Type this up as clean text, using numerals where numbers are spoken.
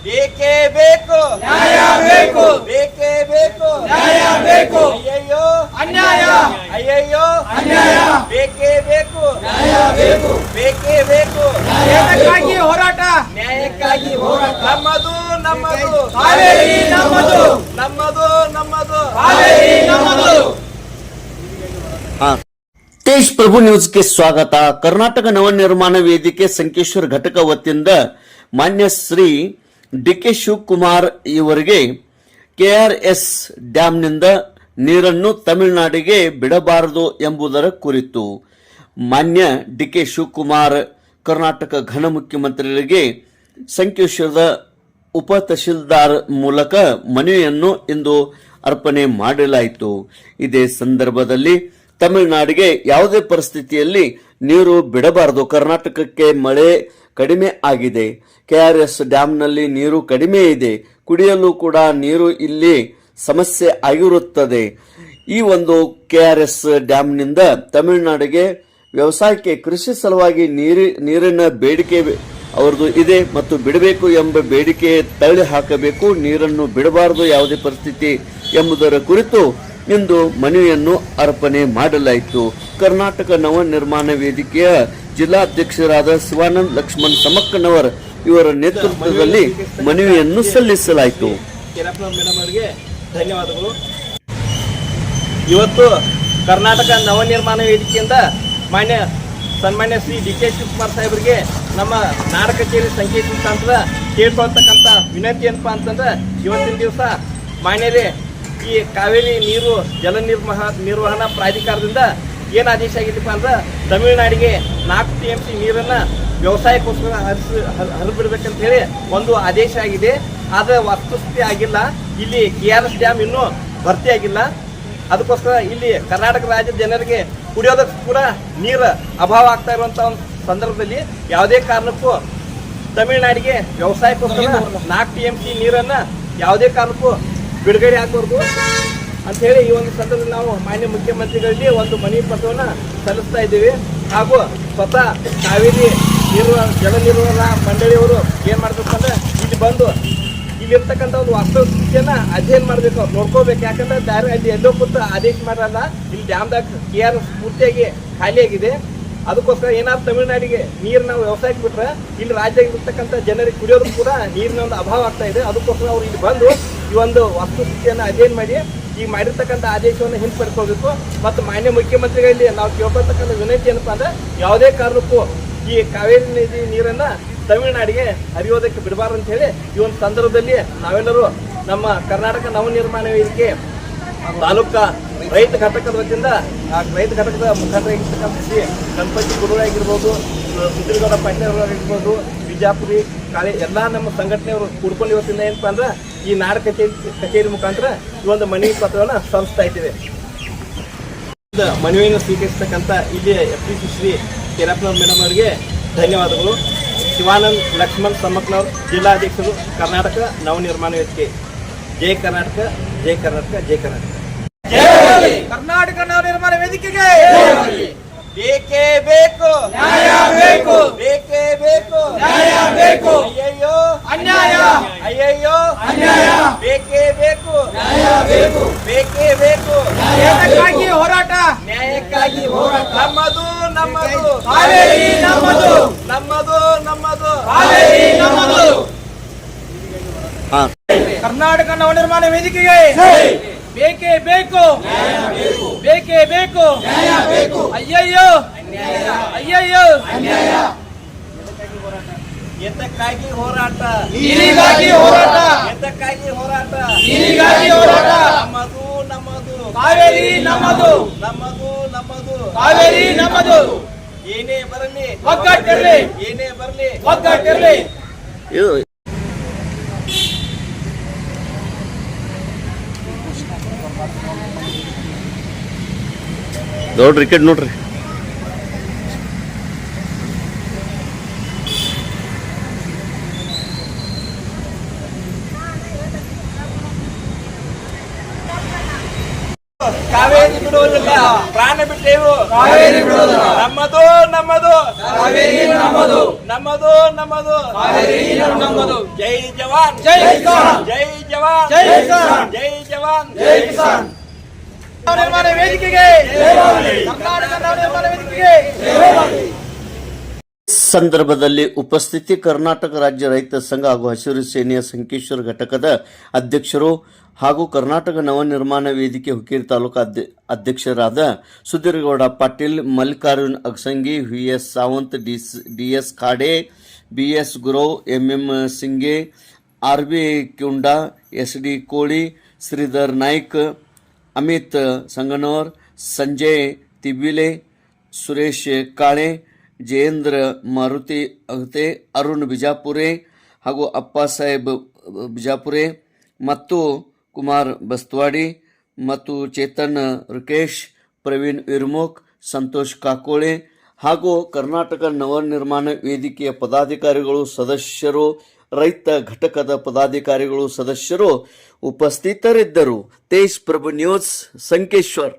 ಬೇಕೇ ಬೇಕು ನ್ಯಾಯ ಬೇಕು, ಬೇಕೇ ಬೇಕು ನ್ಯಾಯ ಬೇಕು, ಅಯ್ಯಯ್ಯೋ ಅನ್ಯಾಯ, ಅಯ್ಯಯ್ಯೋ ಅನ್ಯಾಯ, ಬೇಕೇ ಬೇಕು ನ್ಯಾಯ ಬೇಕು, ಬೇಕೇ ಬೇಕು ನ್ಯಾಯಕ್ಕಾಗಿ ಹೋರಾಟ, ನ್ಯಾಯಕ್ಕಾಗಿ ಹೋರಾಟ ನಮ್ಮದು ನಮ್ಮದು ಕಾವೇರಿ ನಮ್ಮದು, ನಮ್ಮದು ನಮ್ಮದು ಕಾವೇರಿ ನಮ್ಮದು. ತೇಜ್ ಪ್ರಭು ನ್ಯೂಸ್ಗೆ ಸ್ವಾಗತ. ಕರ್ನಾಟಕ ನವನಿರ್ಮಾಣ ವೇದಿಕೆ ಸಂಕೇಶ್ವರ ಘಟಕ ವತಿಯಿಂದ ಮಾನ್ಯ ಶ್ರೀ ಡಿ.ಕೆ. ಶಿವಕುಮಾರ್ ಇವರಿಗೆ ಕೆಆರ್ಎಸ್ ಡ್ಯಾಂನಿಂದ ನೀರನ್ನು ತಮಿಳುನಾಡಿಗೆ ಬಿಡಬಾರದು ಎಂಬುದರ ಕುರಿತು ಮಾನ್ಯ ಡಿ.ಕೆ. ಶಿವಕುಮಾರ್ ಕರ್ನಾಟಕ ಘನ ಮುಖ್ಯಮಂತ್ರಿಗಳಿಗೆ ಸಂಕೇಶ್ವರದ ಉಪ ತಹಶೀಲ್ದಾರ್ ಮೂಲಕ ಮನವಿಯನ್ನು ಇಂದು ಅರ್ಪಣೆ ಮಾಡಲಾಯಿತು. ಇದೇ ಸಂದರ್ಭದಲ್ಲಿ ತಮಿಳುನಾಡಿಗೆ ಯಾವುದೇ ಪರಿಸ್ಥಿತಿಯಲ್ಲಿ ನೀರು ಬಿಡಬಾರದು, ಕರ್ನಾಟಕಕ್ಕೆ ಮಳೆ ಕಡಿಮೆ ಆಗಿದೆ, ಕೆಆರ್ಎಸ್ ಡ್ಯಾಂನಲ್ಲಿ ನೀರು ಕಡಿಮೆ ಇದೆ, ಕುಡಿಯಲು ಕೂಡ ನೀರು ಇಲ್ಲಿ ಸಮಸ್ಯೆ ಆಗಿರುತ್ತದೆ. ಈ ಒಂದು ಕೆಆರ್ಎಸ್ ಡ್ಯಾಂನಿಂದ ತಮಿಳುನಾಡಿಗೆ ವ್ಯವಸಾಯಕ್ಕೆ ಕೃಷಿ ಸಲುವಾಗಿ ನೀರಿನ ಬೇಡಿಕೆ ಅವರದು ಇದೆ ಮತ್ತು ಬಿಡಬೇಕು ಎಂಬ ಬೇಡಿಕೆ ತಳ್ಳಿ ಹಾಕಬೇಕು, ನೀರನ್ನು ಬಿಡಬಾರದು ಯಾವುದೇ ಪರಿಸ್ಥಿತಿ ಎಂಬುದರ ಕುರಿತು ಇಂದು ಮನವಿಯನ್ನು ಅರ್ಪಣೆ ಮಾಡಲಾಯಿತು. ಕರ್ನಾಟಕ ನವನಿರ್ಮಾಣ ವೇದಿಕೆಯ ಜಿಲ್ಲಾಧ್ಯಕ್ಷರಾದ ಶಿವಾನಂದ ಲಕ್ಷ್ಮಣ್ ಸಮಕ್ಕನವರ್ ಇವರ ನೇತೃತ್ವದಲ್ಲಿ ಮನವಿಯನ್ನು ಸಲ್ಲಿಸಲಾಯಿತು. ಮೇಡಮ್ ಅವರಿಗೆ ಧನ್ಯವಾದಗಳು. ಇವತ್ತು ಕರ್ನಾಟಕ ನವನಿರ್ಮಾಣ ವೇದಿಕೆಯಿಂದ ಸನ್ಮಾನ್ಯ ಶ್ರೀ ಡಿ.ಕೆ. ಶಿವಕುಮಾರ್ ಸಾಹೇಬರಿಗೆ ನಮ್ಮ ನಾಡ ಕಚೇರಿ ಸಂಕೇತ ಮುಖಾಂತರ ಕೇಳ್ಕೊಳ್ತಕ್ಕಂಥ ವಿನಂತಿ ಏನಪ್ಪ ಅಂತಂದ್ರೆ, ಇವತ್ತಿನ ದಿವಸ ಮಾನ್ಯರೇ ಈ ಕಾವೇರಿ ನೀರು ಜಲ ನಿರ್ವಹಣಾ ಪ್ರಾಧಿಕಾರದಿಂದ ಏನು ಆದೇಶ ಆಗಿದೆಪ್ಪ ಅಂದ್ರೆ, ತಮಿಳುನಾಡಿಗೆ 4 TMC ನೀರನ್ನು ವ್ಯವಸಾಯಕ್ಕೋಸ್ಕರ ಹರಿಬಿಡ್ಬೇಕಂತ ಹೇಳಿ ಒಂದು ಆದೇಶ ಆಗಿದೆ. ಆದರೆ ವಸ್ತುಸ್ಥಿತಿ ಆಗಿಲ್ಲ. ಇಲ್ಲಿ KRS ಡ್ಯಾಮ್ ಇನ್ನೂ ಭರ್ತಿ ಆಗಿಲ್ಲ. ಅದಕ್ಕೋಸ್ಕರ ಇಲ್ಲಿ ಕರ್ನಾಟಕ ರಾಜ್ಯದ ಜನರಿಗೆ ಕುಡಿಯೋದಕ್ಕೆ ಕೂಡ ನೀರು ಅಭಾವ ಆಗ್ತಾ ಇರುವಂಥ ಒಂದು ಸಂದರ್ಭದಲ್ಲಿ ಯಾವುದೇ ಕಾರಣಕ್ಕೂ ತಮಿಳುನಾಡಿಗೆ ವ್ಯವಸಾಯಕ್ಕೋಸ್ಕರ 4 TMC ನೀರನ್ನು ಯಾವುದೇ ಕಾರಣಕ್ಕೂ ಬಿಡುಗಡೆ ಆಗಬಾರ್ದು ಅಂಥೇಳಿ ಈ ಒಂದು ಸಂದರ್ಭದಲ್ಲಿ ನಾವು ಮಾನ್ಯ ಮುಖ್ಯಮಂತ್ರಿಗಳಲ್ಲಿ ಒಂದು ಮನವಿ ಪತ್ರವನ್ನು ಸಲ್ಲಿಸ್ತಾ ಇದ್ದೀವಿ. ಹಾಗೂ ಸ್ವತಃ ಕಾವೇರಿ ಜಲ ನಿರ್ವಹಣಾ ಮಂಡಳಿಯವರು ಏನು ಮಾಡಬೇಕು ಅಂದ್ರೆ, ಇಲ್ಲಿ ಬಂದು ಇಲ್ಲಿರ್ತಕ್ಕಂಥ ಒಂದು ವಾಸ್ತವ ಸ್ಥಿತಿಯನ್ನು ಅಧ್ಯಯನ ಮಾಡಬೇಕು, ಅವ್ರು ನೋಡ್ಕೋಬೇಕು. ಯಾಕಂದ್ರೆ ಅಲ್ಲಿ ಎಲ್ಲೋ ಕೂತ ಆದೇಶ ಮಾಡಲ್ಲ. ಇಲ್ಲಿ ಡ್ಯಾಮ್ದಾಗ KRS ಪೂರ್ತಿಯಾಗಿ ಖಾಲಿಯಾಗಿದೆ. ಅದಕ್ಕೋಸ್ಕರ ಏನಾದ್ರು ತಮಿಳುನಾಡಿಗೆ ನೀರು ನಾವು ವ್ಯವಸಾಯಕ್ಕೆ ಬಿಟ್ರೆ ಇಲ್ಲಿ ರಾಜ್ಯದಲ್ಲಿರ್ತಕ್ಕಂಥ ಜನರಿಗೆ ಕುಡಿಯೋದಕ್ಕೆ ಕೂಡ ನೀರಿನ ಒಂದು ಅಭಾವ ಆಗ್ತಾ ಇದೆ. ಅದಕ್ಕೋಸ್ಕರ ಅವ್ರು ಇಲ್ಲಿ ಬಂದು ಈ ಒಂದು ವಸ್ತುಸ್ಥಿತಿಯನ್ನು ಅಧ್ಯಯನ ಮಾಡಿ ಈಗ ಮಾಡಿರ್ತಕ್ಕಂಥ ಆದೇಶವನ್ನು ಹಿಂಪಡೆದುಕೊಳ್ಬೇಕು. ಮತ್ತು ಮಾನ್ಯ ಮುಖ್ಯಮಂತ್ರಿಗಳಲ್ಲಿ ನಾವು ಕೇಳ್ಕೊಳ್ತಕ್ಕಂಥ ವಿನಂತಿ ಏನಪ್ಪ ಅಂದ್ರೆ, ಯಾವುದೇ ಕಾರಣಕ್ಕೂ ಈ ಕಾವೇರಿ ನದಿ ನೀರನ್ನು ತಮಿಳುನಾಡಿಗೆ ಹರಿಯೋದಕ್ಕೆ ಬಿಡಬಾರ್ದು ಅಂತ ಹೇಳಿ ಈ ಒಂದು ಸಂದರ್ಭದಲ್ಲಿ ನಾವೆಲ್ಲರೂ ನಮ್ಮ ಕರ್ನಾಟಕ ನವನಿರ್ಮಾಣ ವೇದಿಕೆ ತಾಲೂಕಾ ರೈತ ಘಟಕದ ವತಿಯಿಂದ ರೈತ ಘಟಕದ ಮುಖಂಡರಾಗಿರ್ತಕ್ಕಂಥ ಶ್ರೀ ಗಣಪತಿ ಗುರುಗಳು ಆಗಿರ್ಬೋದು, ಸುಧೀರ್ಗೌಡ ಪಾಟೀಲ್ ಆಗಿರ್ಬೋದು, ಬಿಜಾಪುರಿ ಕಾಳೆ ಎಲ್ಲ ನಮ್ಮ ಸಂಘಟನೆಯವರು ಕೂಡ್ಕೊಂಡು ಇವತ್ತಿಂದ ಏನಪ್ಪ ಅಂದ್ರೆ ಈ ನಾಡ ಕಚೇರಿ ಮುಖಾಂತರ ಈ ಒಂದು ಮನವಿ ಪತ್ರವನ್ನು ಸಲ್ಲಿಸ್ತಾ ಇದ್ದೇವೆ. ಮನವಿಯನ್ನು ಸ್ವೀಕರಿಸತಕ್ಕಂಥ ಇಲ್ಲಿ FPC ಶ್ರೀ ಕೆರಪ್ಪನವ್ರ ಮೇಡಮ್ ಅವರಿಗೆ ಧನ್ಯವಾದಗಳು. ಶಿವಾನಂದ್ ಲಕ್ಷ್ಮಣ್ ಸಮ್ಮಕ್ಕನವರು, ಜಿಲ್ಲಾಧ್ಯಕ್ಷರು, ಕರ್ನಾಟಕ ನವನಿರ್ಮಾಣ ವೇದಿಕೆ. ಜೈ ಕರ್ನಾಟಕ, ಜೈ ಕರ್ನಾಟಕ, ಜೈ ಕರ್ನಾಟಕ. ಕರ್ನಾಟಕ ನವನಿರ್ಮಾಣ ವೇದಿಕೆಗೆ ಬೇಕೇ ಬೇಕು ನ್ಯಾಯ ಬೇಕು, ಬೇಕೇ ಬೇಕು ನ್ಯಾಯ ಬೇಕು, ಅಯ್ಯಯ್ಯೋ ಅನ್ಯಾಯ, ಅಯ್ಯಯ್ಯೋ ಅನ್ಯಾಯ, ಬೇಕೇ ಬೇಕು ನ್ಯಾಯ ಬೇಕು, ಬೇಕೇ ಬೇಕು ನ್ಯಾಯಕ್ಕಾಗಿ ಹೋರಾಟ, ನ್ಯಾಯಕ್ಕಾಗಿ ಹೋರಾಟ ನಮ್ಮದು ನಮ್ಮದು ಕಾವೇರಿ ನಮ್ಮದು, ನಮ್ಮದು ನಮ್ಮದು ಕಾವೇರಿ ನಮ್ಮದು. ಕರ್ನಾಟಕ ನವನಿರ್ಮಾಣ ವೇದಿಕೆಗೆ ಬೇಕೇ ಬೇಕು, ಬೇಕೇ ಬೇಕು, ಅಯ್ಯಯ್ಯೋ, ಅಯ್ಯಯ್ಯೋ, ಎತ್ತಕ್ಕಾಗಿ ಹೋರಾಟ, ನೀರಿಗಾಗಿ ಹೋರಾಟ, ಎತ್ತಕ್ಕಾಗಿ ಹೋರಾಟ, ನೀರಿಗಾಗಿ ಹೋರಾಟ, ನಮ್ಮದು ನಮ್ಮದು ಕಾವೇರಿ ನಮ್ಮದು, ನಮ್ಮದು ನಮ್ಮದು ಕಾವೇರಿ ನಮ್ಮದು. ಏನೇ ಬರಲಿ ಒಗ್ಗಟ್ಟಿರಲಿ, ಏನೇ ಬರಲಿ ಒಗ್ಗಟ್ಟಿರಲಿ. ದೊಡ್ಡ ಕ್ರಿಕೆಟ್ ನೋಡ್ರಿ. ಕಾವೇರಿ ಬಿಡುವುದಿಲ್ಲ. ಪ್ರಾಣ ಬಿಟ್ಟೇವು ಕಾವೇರಿ ಬಿಡುವುದಿಲ್ಲ. ನಮ್ಮದು ನಮ್ಮದು ಕಾವೇರಿ ನಮ್ಮದು. ನಮ್ಮದು ನಮ್ಮದು ಕಾವೇರಿ ನಮ್ಮದು. ಜೈ ಜವಾನ್ ಜೈ ಕಿಸಾನ್. ಜೈ ಜವಾನ್ ಜೈ ಕಿಸಾನ್. ಜೈ ಜವಾನ್ ಜೈ ಕಿಸಾನ್. ನವನಿರ್ಮಾಣ ವೇದಿಕೆಗೆ ಕರ್ನಾಟಕ ನವನಿರ್ಮಾಣ ವೇದಿಕೆಗೆ ಸಂದರ್ಭದಲ್ಲಿ ಉಪಸ್ಥಿತಿ ಕರ್ನಾಟಕ ರಾಜ್ಯ ರೈತ ಸಂಘ ಹಾಗೂ ಹಸಿರು ಸೇನೆಯ ಸಂಕೇಶ್ವರ ಘಟಕದ ಅಧ್ಯಕ್ಷರು ಹಾಗೂ ಕರ್ನಾಟಕ ನವನಿರ್ಮಾಣ ವೇದಿಕೆ ಹುಕ್ಕೇರಿ ತಾಲೂಕು ಅಧ್ಯಕ್ಷರಾದ Sudhir Gowda Patil, Mallikarjun Agasangi, V S. Sawant, D S. Khade, B S. Gurav, M M. Singe, R B. Kyunda, S D. Koli, Shridhar Naik, Amit ಸಂಗನವರ್, Sanjay ತಿಬಿಲೆ, Suresh Kale, Jayendra Maruti ಅಗತೆ, Arun Bijapure ಹಾಗೂ ಅಪ್ಪಾಸಾಹೇಬ್ ಬಿಜಾಪುರೆ ಮತ್ತು ಕುಮಾರ್ ಬಸ್ತವಾಡಿ ಮತ್ತು ಚೇತನ್ ರುಕೇಶ್, ಪ್ರವೀಣ್ ವಿರ್ಮುಖ್, ಸಂತೋಷ್ ಕಾಕೋಳೆ ಹಾಗೂ ಕರ್ನಾಟಕ ನವನಿರ್ಮಾಣ ವೇದಿಕೆಯ ಪದಾಧಿಕಾರಿಗಳು, ಸದಸ್ಯರು, ರೈತ ಘಟಕದ ಪದಾಧಿಕಾರಿಗಳು, ಸದಸ್ಯರು ಉಪಸ್ಥಿತರಿದ್ದರು. ತೇಜ್ ಪ್ರಭು ನ್ಯೂಸ್, ಸಂಕೇಶ್ವರ್.